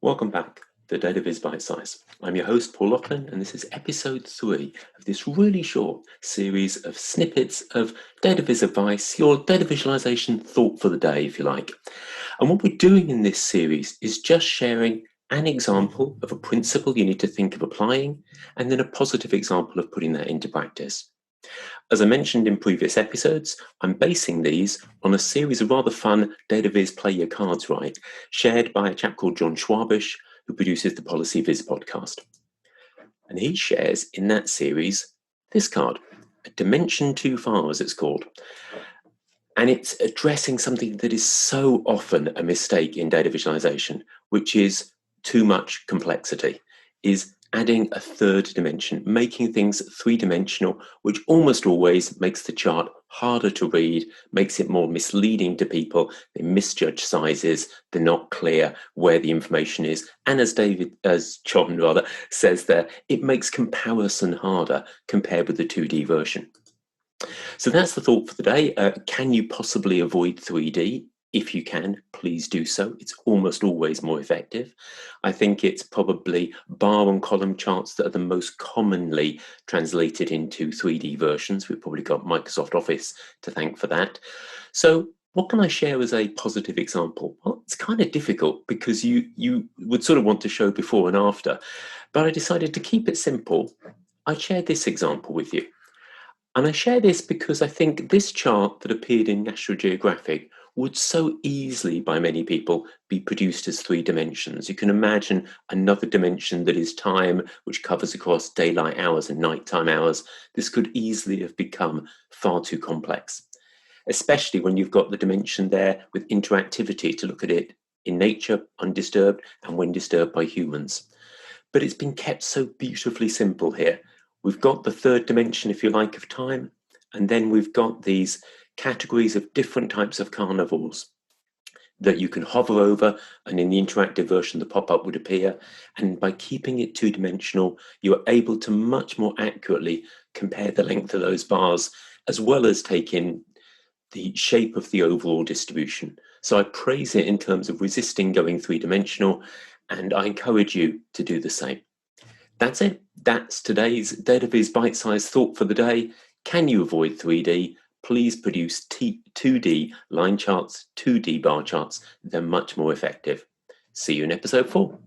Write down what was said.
Welcome back to Data Viz Bitesize. I'm your host, Paul Laughlin, and this is episode 3 of this really short series of snippets of data viz advice, your data visualization thought for the day, if you like. And what we're doing in this series is just sharing an example of a principle you need to think of applying, and then a positive example of putting that into practice. As I mentioned in previous episodes, I'm basing these on a series of rather fun Data Viz Play Your Cards Right, shared by a chap called John Schwabish, who produces the Policy Viz podcast. And he shares in that series this card, a dimension too far as it's called. And it's addressing something that is so often a mistake in data visualization, which is too much complexity, is adding a third dimension, making things three-dimensional, which almost always makes the chart harder to read, makes it more misleading to people. They misjudge sizes, they're not clear where the information is. And as John says there, it makes comparison harder compared with the 2D version. So that's the thought for the day. Can you possibly avoid 3D? If you can, please do so. It's almost always more effective. I think it's probably bar and column charts that are the most commonly translated into 3D versions. We've probably got Microsoft Office to thank for that. So what can I share as a positive example? Well, it's kind of difficult because you would sort of want to show before and after, but I decided to keep it simple. I shared this example with you. And I share this because I think this chart that appeared in National Geographic would so easily, by many people, be produced as 3 dimensions. You can imagine another dimension that is time, which covers across daylight hours and nighttime hours. This could easily have become far too complex, especially when you've got the dimension there with interactivity to look at it in nature, undisturbed, and when disturbed by humans. But it's been kept so beautifully simple here. We've got the third dimension, if you like, of time, and then we've got these categories of different types of carnivores that you can hover over, and in the interactive version, the pop-up would appear. And by keeping it two-dimensional, you're able to much more accurately compare the length of those bars, as well as take in the shape of the overall distribution. So I praise it in terms of resisting going three-dimensional, and I encourage you to do the same. That's it. That's today's Data Viz bite-sized thought for the day. Can you avoid 3D? Please produce 2D line charts, 2D bar charts. They're much more effective. See you in episode 4.